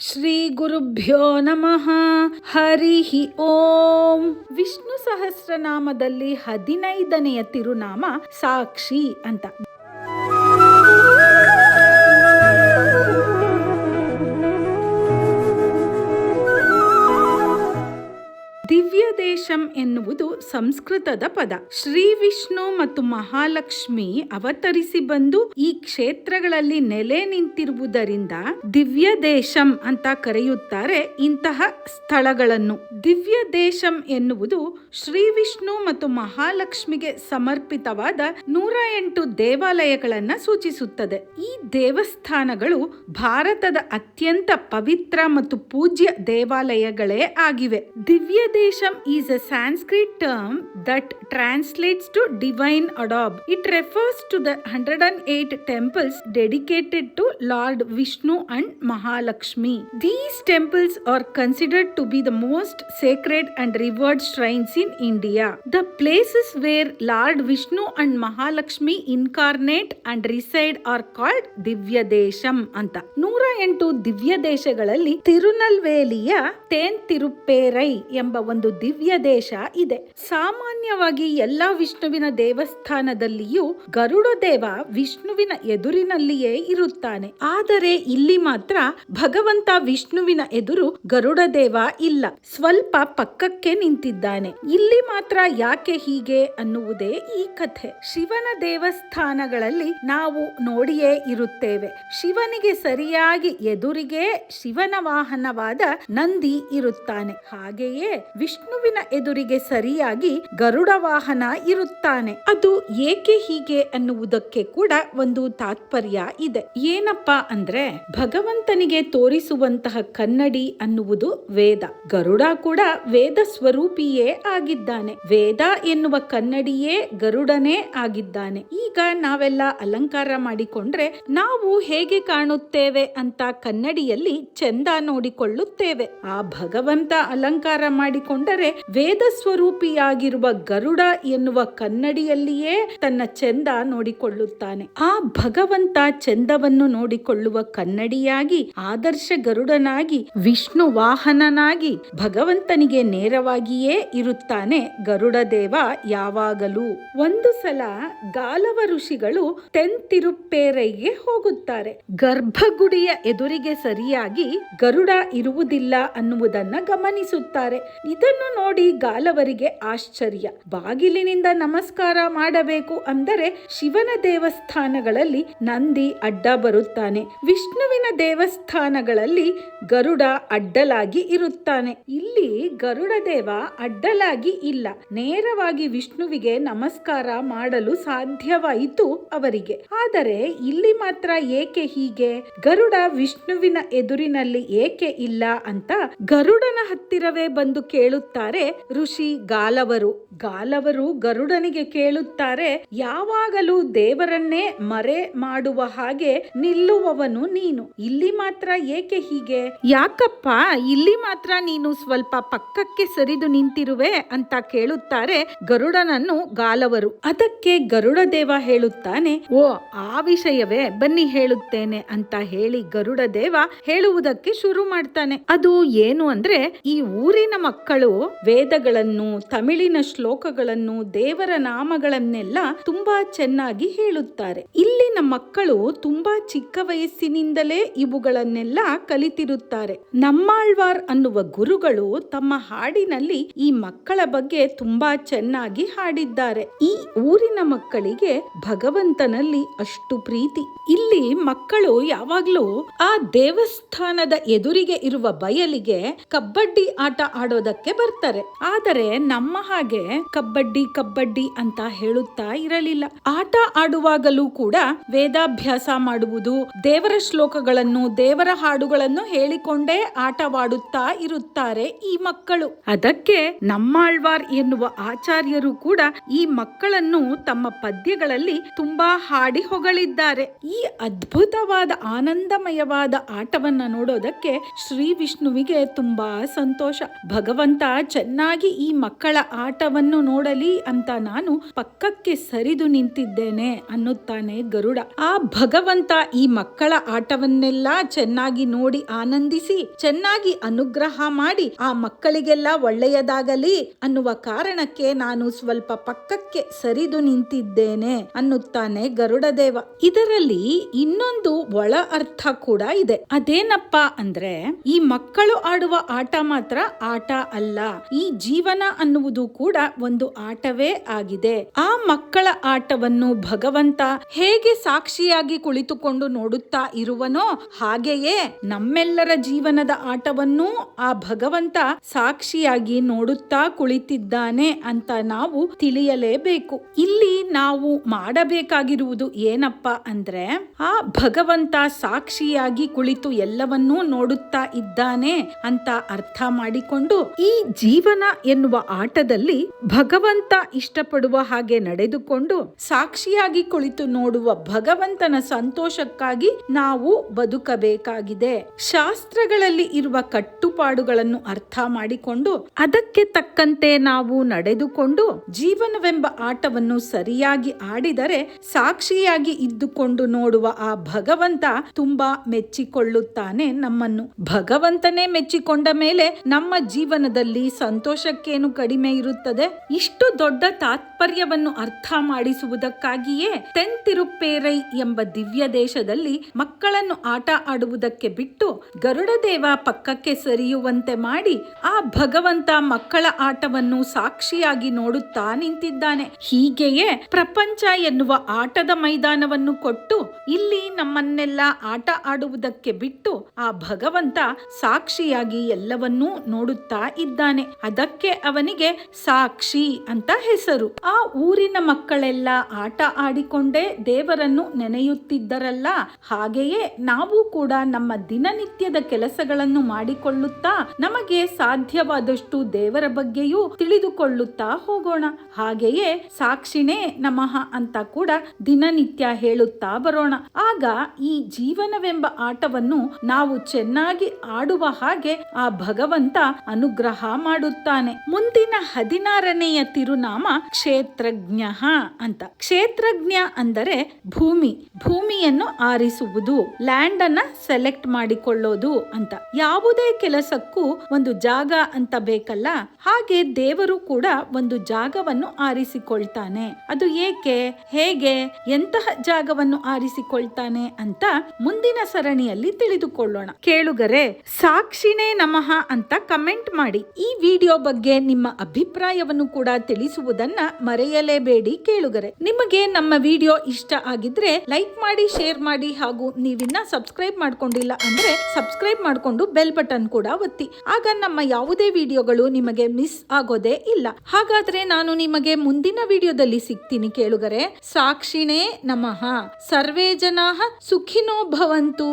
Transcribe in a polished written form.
ಶ್ರೀ ಗುರುಭ್ಯೋ ನಮಃ. ಹರಿ ಓಂ. ವಿಷ್ಣು ಸಹಸ್ರನಾಮದಲ್ಲಿ 15ನೆಯ ತಿರುನಾಮ ಸಾಕ್ಷಿ ಅಂತ. ದಿವ್ಯ ದೇಶಂ ಎನ್ನುವುದು ಸಂಸ್ಕೃತದ ಪದ. ಶ್ರೀ ವಿಷ್ಣು ಮತ್ತು ಮಹಾಲಕ್ಷ್ಮಿ ಅವತರಿಸಿ ಬಂದು ಈ ಕ್ಷೇತ್ರಗಳಲ್ಲಿ ನೆಲೆ ನಿಂತಿರುವುದರಿಂದ ದಿವ್ಯ ದೇಶಂ ಅಂತ ಕರೆಯುತ್ತಾರೆ ಇಂತಹ ಸ್ಥಳಗಳನ್ನು. ದಿವ್ಯ ದೇಶಂ ಎನ್ನುವುದು ಶ್ರೀ ವಿಷ್ಣು ಮತ್ತು ಮಹಾಲಕ್ಷ್ಮಿಗೆ ಸಮರ್ಪಿತವಾದ 108 ದೇವಾಲಯಗಳನ್ನ ಸೂಚಿಸುತ್ತದೆ. ಈ ದೇವಸ್ಥಾನಗಳು ಭಾರತದ ಅತ್ಯಂತ ಪವಿತ್ರ ಮತ್ತು ಪೂಜ್ಯ ದೇವಾಲಯಗಳೇ ಆಗಿವೆ. ದಿವ್ಯ Desam is a Sanskrit term that translates to divine adobe. It refers to the 108 temples dedicated to Lord Vishnu and Mahalakshmi. These temples are considered to be the most sacred and revered shrines in India. The places where Lord Vishnu and Mahalakshmi incarnate and reside are called Divya Desham ಅಂತ. 108 ದಿವ್ಯ ದೇಶಗಳಲ್ಲಿ ತಿರುನಲ್ವೇಲಿಯ ತೇನ್ ತಿರುಪ್ಪೇರೈ ಎಂಬ ಒಂದು ದಿವ್ಯ ದೇಶ ಇದೆ. ಸಾಮಾನ್ಯವಾಗಿ ಎಲ್ಲಾ ವಿಷ್ಣುವಿನ ದೇವಸ್ಥಾನದಲ್ಲಿಯೂ ಗರುಡ ದೇವ ವಿಷ್ಣುವಿನ ಎದುರಿನಲ್ಲಿಯೇ ಇರುತ್ತಾನೆ. ಆದರೆ ಇಲ್ಲಿ ಮಾತ್ರ ಭಗವಂತ ವಿಷ್ಣುವಿನ ಎದುರು ಗರುಡ ದೇವ ಇಲ್ಲ, ಸ್ವಲ್ಪ ಪಕ್ಕಕ್ಕೆ ನಿಂತಿದ್ದಾನೆ. ಇಲ್ಲಿ ಮಾತ್ರ ಯಾಕೆ ಹೀಗೆ ಅನ್ನುವುದೇ ಈ ಕಥೆ. ಶಿವನ ದೇವಸ್ಥಾನಗಳಲ್ಲಿ ನಾವು ನೋಡಿಯೇ ಇರುತ್ತೇವೆ. ಶಿವನಿಗೆ ಸರಿಯಾಗಿ ಎದುರಿಗೆ ಶಿವನ ವಾಹನವಾದ ನಂದಿ ಇರುತ್ತಾನೆ. ಹಾಗೆಯೇ ವಿಷ್ಣುವಿನ ಎದುರಿಗೆ ಸರಿಯಾಗಿ ಗರುಡ ವಾಹನ ಇರುತ್ತಾನೆ. ಅದು ಏಕೆ ಹೀಗೆ ಅನ್ನುವುದಕ್ಕೆ ಕೂಡ ಒಂದು ತಾತ್ಪರ್ಯ ಇದೆ. ಏನಪ್ಪಾ ಅಂದ್ರೆ, ಭಗವಂತನಿಗೆ ತೋರಿಸುವಂತಹ ಕನ್ನಡಿ ಅನ್ನುವುದು ವೇದ. ಗರುಡ ಕೂಡ ವೇದ ಸ್ವರೂಪಿಯೇ ಆಗಿದ್ದಾನೆ. ವೇದ ಎನ್ನುವ ಕನ್ನಡಿಯೇ ಗರುಡನೇ ಆಗಿದ್ದಾನೆ. ಈಗ ನಾವೆಲ್ಲ ಅಲಂಕಾರ ಮಾಡಿಕೊಂಡ್ರೆ ನಾವು ಹೇಗೆ ಕಾಣುತ್ತೇವೆ ಅಂತ ಕನ್ನಡಿಯಲ್ಲಿ ಚೆಂದ ನೋಡಿಕೊಳ್ಳುತ್ತೇವೆ. ಆ ಭಗವಂತ ಅಲಂಕಾರ ಮಾಡಿಕೊಂಡರೆ ವೇದ ಸ್ವರೂಪಿಯಾಗಿರುವ ಗರುಡ ಎನ್ನುವ ಕನ್ನಡಿಯಲ್ಲಿಯೇ ತನ್ನ ಚೆಂದ ನೋಡಿಕೊಳ್ಳುತ್ತಾನೆ. ಆ ಭಗವಂತ ಚೆಂದವನ್ನು ನೋಡಿಕೊಳ್ಳುವ ಕನ್ನಡಿಯಾಗಿ, ಆದರ್ಶ ಗರುಡನಾಗಿ, ವಿಷ್ಣು ವಾಹನನಾಗಿ ಭಗವಂತನಿಗೆ ನೇರವಾಗಿಯೇ ಇರುತ್ತಾನೆ ಗರುಡ ದೇವ ಯಾವಾಗಲೂ. ಒಂದು ಸಲ ಗಾಲವ ಋಷಿಗಳು ತೆನ್ ತಿರುಪ್ಪೇರೈಗೆ ಹೋಗುತ್ತಾರೆ. ಗರ್ಭಗುಡಿಯ ಎದುರಿಗೆ ಸರಿಯಾಗಿ ಗರುಡ ಇರುವುದಿಲ್ಲ ಅನ್ನುವುದನ್ನ ಗಮನಿಸುತ್ತಾರೆ. ಇದನ್ನು ನೋಡಿ ಗಾಲವರಿಗೆ ಆಶ್ಚರ್ಯ. ಬಾಗಿಲಿನಿಂದ ನಮಸ್ಕಾರ ಮಾಡಬೇಕು ಅಂದರೆ ಶಿವನ ದೇವಸ್ಥಾನಗಳಲ್ಲಿ ನಂದಿ ಅಡ್ಡ ಬರುತ್ತಾನೆ, ವಿಷ್ಣುವಿನ ದೇವಸ್ಥಾನಗಳಲ್ಲಿ ಗರುಡ ಅಡ್ಡಲಾಗಿ ಇರುತ್ತಾನೆ. ಇಲ್ಲಿ ಗರುಡ ದೇವ ಅಡ್ಡಲಾಗಿ ಇಲ್ಲ, ನೇರವಾಗಿ ವಿಷ್ಣುವಿಗೆ ನಮಸ್ಕಾರ ಮಾಡಲು ಸಾಧ್ಯವಾಯಿತು ಅವರಿಗೆ. ಆದರೆ ಇಲ್ಲಿ ಮಾತ್ರ ಏಕೆ ಹೀಗೆ? ಗರುಡ ವಿಷ್ಣುವಿನ ಎದುರಿನಲ್ಲಿ ಏಕೆ ಇಲ್ಲ ಅಂತ ಗರುಡನ ಹತ್ತಿರವೇ ಬಂದು ಕೇಳುತ್ತಾರೆ ಋಷಿ ಗಾಲವರು. ಗಾಲವರು ಗರುಡನಿಗೆ ಕೇಳುತ್ತಾರೆ, ಯಾವಾಗಲೂ ದೇವರನ್ನೇ ಮರೆ ಮಾಡುವ ಹಾಗೆ ನಿಲ್ಲುವವನು ನೀನು, ಇಲ್ಲಿ ಮಾತ್ರ ಏಕೆ ಹೀಗೆ? ಯಾಕಪ್ಪ ಇಲ್ಲಿ ಮಾತ್ರ ನೀನು ಸ್ವಲ್ಪ ಪಕ್ಕಕ್ಕೆ ಸರಿದು ನಿಂತಿರುವೆ ಅಂತ ಕೇಳುತ್ತಾರೆ ಗರುಡನನ್ನು ಗಾಲವರು. ಅದಕ್ಕೆ ಗರುಡ ದೇವ ಹೇಳುತ್ತಾನೆ, ಓ ಆ ವಿಷಯವೇ, ಬನ್ನಿ ಹೇಳುತ್ತೇನೆ ಅಂತ ಹೇಳಿ ಗರುಡ ದೇವ ಹೇಳುವುದಕ್ಕೆ ಶುರು ಮಾಡ್ತಾನೆ. ಅದು ಏನು ಅಂದ್ರೆ, ಈ ಊರಿನ ಮಕ್ಕಳು ವೇದಗಳನ್ನು, ತಮಿಳಿನ ಶ್ಲೋಕಗಳನ್ನು, ದೇವರ ನಾಮಗಳನ್ನೆಲ್ಲ ತುಂಬಾ ಚೆನ್ನಾಗಿ ಹೇಳುತ್ತಾರೆ. ಇಲ್ಲಿನ ಮಕ್ಕಳು ತುಂಬಾ ಚಿಕ್ಕ ವಯಸ್ಸಿನಿಂದಲೇ ಇವುಗಳನ್ನೆಲ್ಲ ಕಲಿತಿರುತ್ತಾರೆ. ನಮ್ಮಾಳ್ವಾರ್ ಅನ್ನುವ ಗುರುಗಳು ತಮ್ಮ ಹಾಡಿನಲ್ಲಿ ಈ ಮಕ್ಕಳ ಬಗ್ಗೆ ತುಂಬಾ ಚೆನ್ನಾಗಿ ಹಾಡಿದ್ದಾರೆ. ಈ ಊರಿನ ಮಕ್ಕಳಿಗೆ ಭಗವಂತನಲ್ಲಿ ಅಷ್ಟು ಪ್ರೀತಿ. ಇಲ್ಲಿ ಮಕ್ಕಳು ಯಾವಾಗ್ಲೂ ಆ ದೇವಸ್ಥಾನದ ಎದುರಿಗೆ ಇರುವ ಬಯಲಿಗೆ ಕಬಡ್ಡಿ ಆಟ ಆಡೋದಕ್ಕೆ ಬರ್ತಾರೆ. ಆದರೆ ನಮ್ಮ ಹಾಗೆ ಕಬಡ್ಡಿ ಕಬಡ್ಡಿ ಅಂತ ಹೇಳುತ್ತಾ ಇರಲಿಲ್ಲ. ಆಟ ಆಡುವಾಗಲೂ ಕೂಡ ವೇದಾಭ್ಯಾಸ ಮಾಡುವುದು, ದೇವರ ಶ್ಲೋಕಗಳನ್ನು, ದೇವರ ಹಾಡುಗಳನ್ನು ಹೇಳಿಕೊಂಡೇ ಆಟವಾಡುತ್ತಾ ಇರುತ್ತಾರೆ ಈ ಮಕ್ಕಳು. ಅದಕ್ಕೆ ನಮ್ಮಾಳ್ವಾರ್ ಎನ್ನುವ ಆಚಾರ್ಯರು ಕೂಡ ಈ ಮಕ್ಕಳನ್ನು ತಮ್ಮ ಪದ್ಯಗಳಲ್ಲಿ ತುಂಬಾ ಹಾಡಿ ಹೊಗಳಿದ್ದಾರೆ. ಈ ಅದ್ಭುತವಾದ ಆನಂದಮಯವಾದ ಆಟವನ್ನ ನೋಡೋದಕ್ಕೆ ಶ್ರೀ ವಿಷ್ಣುವಿಗೆ ತುಂಬಾ ಸಂತೋಷ. ಭಗವಂತ ಚೆನ್ನಾಗಿ ಈ ಮಕ್ಕಳ ಆಟವನ್ನು ನೋಡಲಿ ಅಂತ ನಾನು ಪಕ್ಕಕ್ಕೆ ಸರಿದು ನಿಂತಿದ್ದೇನೆ ಅನ್ನುತ್ತಾನೆ ಗರುಡ. ಆ ಭಗವಂತ ಈ ಮಕ್ಕಳ ಆಟವನ್ನೆಲ್ಲ ಚೆನ್ನಾಗಿ ನೋಡಿ ಆನಂದಿಸಿ ಚೆನ್ನಾಗಿ ಅನುಗ್ರಹ ಮಾಡಿ ಆ ಮಕ್ಕಳಿಗೆಲ್ಲ ಒಳ್ಳೆಯದಾಗಲಿ ಅನ್ನುವ ಕಾರಣಕ್ಕೆ ನಾನು ಸ್ವಲ್ಪ ಪಕ್ಕಕ್ಕೆ ಸರಿದು ನಿಂತಿದ್ದೇನೆ ಅನ್ನುತ್ತಾನೆ ಗರುಡದೇವ. ಇದರಲ್ಲಿ ಇನ್ನೊಂದು ಒಳ ಅರ್ಥ ಕೂಡ ಇದೆ. ಅದೇನಪ್ಪ ಅಂದ್ರೆ ಈ ಮಕ್ಕಳು ಆಡುವ ಆಟ ಮಾತ್ರ ಆಟ ಅಲ್ಲ, ಈ ಜೀವನ ಅನ್ನುವುದು ಕೂಡ ಒಂದು ಆಟವೇ ಆಗಿದೆ. ಆ ಮಕ್ಕಳ ಆಟವನ್ನು ಭಗವಂತ ಹೇಗೆ ಸಾಕ್ಷಿಯಾಗಿ ಕುಳಿತುಕೊಂಡು ನೋಡುತ್ತಾ ಇರುವನೋ ಹಾಗೆಯೇ ನಮ್ಮೆಲ್ಲರ ಜೀವನದ ಆಟವನ್ನು ಆ ಭಗವಂತ ಸಾಕ್ಷಿಯಾಗಿ ನೋಡುತ್ತಾ ಕುಳಿತಿದ್ದಾನೆ ಅಂತ ನಾವು ತಿಳಿಯಲೇಬೇಕು. ಇಲ್ಲಿ ನಾವು ಮಾಡಬೇಕಾಗಿರುವುದು ಏನಪ್ಪ ಅಂದ್ರೆ ಆ ಭಗವಂತ ಸಾಕ್ಷಿಯಾಗಿ ಕುಳಿತು ಎಲ್ಲವನ್ನೂ ನೋಡುತ್ತಾ ಇದ್ದಾನೆ ಅಂತ ಅರ್ಥ ಮಾಡಿಕೊಂಡು ಈ ಜೀವನ ಎನ್ನುವ ಆಟದಲ್ಲಿ ಭಗವಂತ ಇಷ್ಟಪಡುವ ಹಾಗೆ ನಡೆದುಕೊಂಡು ಸಾಕ್ಷಿಯಾಗಿ ಕುಳಿತು ನೋಡುವ ಭಗವಂತನ ಸಂತೋಷಕ್ಕಾಗಿ ನಾವು ಬದುಕಬೇಕಾಗಿದೆ. ಶಾಸ್ತ್ರಗಳಲ್ಲಿ ಇರುವ ಕಟ್ಟುಪಾಡುಗಳನ್ನು ಅರ್ಥ ಮಾಡಿಕೊಂಡು ಅದಕ್ಕೆ ತಕ್ಕಂತೆ ನಾವು ನಡೆದುಕೊಂಡು ಜೀವನವೆಂಬ ಆಟವನ್ನು ಸರಿಯಾಗಿ ಆಡಿದರೆ ಸಾಕ್ಷಿಯಾಗಿ ಇದ್ದುಕೊಂಡು ನೋಡುವ ಆ ಭಗವಂತ ತುಂಬಾ ಮೆಚ್ಚಿಕೊಳ್ಳುತ್ತಾನೆ ನಮ್ಮನ್ನು. ಭಗವಂತನೇ ಮೆಚ್ಚಿಕೊಂಡ ಮೇಲೆ ನಮ್ಮ ಜೀವನದಲ್ಲಿ ಸಂತೋಷಕ್ಕೇನು ಕಡಿಮೆ ಇರುತ್ತದೆ? ಇಷ್ಟು ದೊಡ್ಡ ತಾತ್ಪರ್ಯವನ್ನು ಅರ್ಥ ಮಾಡಿಸುವುದಕ್ಕಾಗಿಯೇ ತೆಂತಿರುಪ್ಪೇರೈ ಎಂಬ ದಿವ್ಯ ದೇಶದಲ್ಲಿ ಮಕ್ಕಳನ್ನು ಆಟ ಆಡುವುದಕ್ಕೆ ಬಿಟ್ಟು ಗರುಡದೇವ ಪಕ್ಕಕ್ಕೆ ಸರಿಯುವಂತೆ ಮಾಡಿ ಆ ಭಗವಂತ ಮಕ್ಕಳ ಆಟವನ್ನು ಸಾಕ್ಷಿಯಾಗಿ ನೋಡುತ್ತಾ ನಿಂತಿದ್ದಾನೆ. ಹೀಗೆಯೇ ಪ್ರಪಂಚ ಎನ್ನುವ ಆಟದ ಮೈದಾನವನ್ನು ಕೊಟ್ಟು ಇಲ್ಲಿ ನಮ್ಮನ್ನೆಲ್ಲ ಆಟ ಆಡುವುದಕ್ಕೆ ಬಿಟ್ಟು ಆ ಭಗವಂತ ಸಾಕ್ಷಿಯಾಗಿ ಎಲ್ಲವನ್ನೂ ನೋಡುತ್ತಾ ಇದ್ದಾನೆ. ಅದಕ್ಕೆ ಅವನಿಗೆ ಸಾಕ್ಷಿ ಅಂತ ಹೆಸರು. ಆ ಊರಿನ ಮಕ್ಕಳೆಲ್ಲ ಆಟ ಆಡಿಕೊಂಡೇ ದೇವರನ್ನು ನೆನೆಯುತ್ತಿದ್ದರಲ್ಲ, ಹಾಗೆಯೇ ನಾವು ಕೂಡ ನಮ್ಮ ದಿನನಿತ್ಯದ ಕೆಲಸಗಳನ್ನು ಮಾಡಿಕೊಳ್ಳುತ್ತಾ ನಮಗೆ ಸಾಧ್ಯವಾದಷ್ಟು ದೇವರ ಬಗ್ಗೆಯೂ ತಿಳಿದುಕೊಳ್ಳುತ್ತಾ ಹೋಗೋಣ. ಹಾಗೆಯೇ ಸಾಕ್ಷಿನೇ ನಮಃ ಅಂತ ಕೂಡ ದಿನನಿತ್ಯ ಹೇಳುತ್ತಾ ಬರೋಣ. ಆಗ ಈ ಜೀವನವೆಂಬ ಆಟವನ್ನು ನಾವು ಚೆನ್ನಾಗಿ ಆಡುವ ಹಾಗೆ ಆ ಭಗವಂತ ಅನುಗ್ರಹ ಮಾಡುತ್ತಾನೆ. ಮುಂದಿನ 16ನೆಯ ತಿರುನಾಮ ಕ್ಷೇತ್ರಜ್ಞ ಅಂತ. ಕ್ಷೇತ್ರಜ್ಞ ಅಂದರೆ ಭೂಮಿಯನ್ನು ಆರಿಸುವುದು, ಲ್ಯಾಂಡ್ ಅನ್ನ ಸೆಲೆಕ್ಟ್ ಮಾಡಿಕೊಳ್ಳೋದು ಅಂತ. ಯಾವುದೇ ಕೆಲಸಕ್ಕೂ ಒಂದು ಜಾಗ ಅಂತ ಬೇಕಲ್ಲ, ಹಾಗೆ ದೇವರು ಕೂಡ ಒಂದು ಜಾಗವನ್ನು ಆರಿಸಿಕೊಳ್ತಾನೆ. ಅದು ಏಕೆ, ಹೇಗೆ, ಎಂತಹ ಜಾಗವನ್ನು ಆರಿಸಿಕೊಳ್ತಾನೆ ಅಂತ ಮುಂದಿನ ಸರಣಿಯಲ್ಲಿ ತಿಳಿದುಕೊಳ್ಳೋಣ. ಕೇಳುಗರೆ, ಸಾಕ್ಷಿನೇ ನಮಃ ಅಂತ ಕಮೆಂಟ್ ಮಾಡಿ. ಈ ವಿಡಿಯೋ ಬಗ್ಗೆ ನಿಮ್ಮ ಅಭಿಪ್ರಾಯವನ್ನು ಕೂಡ ತಿಳಿಸುವುದನ್ನ ಮರೆಯಲೇಬೇಡಿ. ಕೇಳುಗರೆ, ನಿಮಗೆ ನಮ್ಮ ವಿಡಿಯೋ ಇಷ್ಟ ಆಗಿದ್ರೆ ಲೈಕ್ ಮಾಡಿ, ಶೇರ್ ಮಾಡಿ, ಹಾಗೂ ನೀವಿನ್ನ ಸಬ್ಸ್ಕ್ರೈಬ್ ಮಾಡ್ಕೊಂಡಿಲ್ಲ ಅಂದ್ರೆ ಸಬ್ಸ್ಕ್ರೈಬ್ ಮಾಡ್ಕೊಂಡು ಬೆಲ್ ಬಟನ್ ಕೂಡ ಒತ್ತಿ. ಆಗ ನಮ್ಮ ಯಾವುದೇ ವಿಡಿಯೋಗಳು ನಿಮಗೆ ಮಿಸ್ ಆಗೋದೇ ಇಲ್ಲ. ಹಾಗಾದ್ರೆ ನಾನು ನಿಮಗೆ ಮುಂದಿನ ವಿಡಿಯೋದಲ್ಲಿ ಸಿಗ್ತೀನಿ ಕೇಳುಗರೆ. ಸಾಕ್ಷಿನೇ ನಮಃ. ಸರ್ವೇ ಜನಾಃ ಸುಖಿನೋ ಭವಂತು.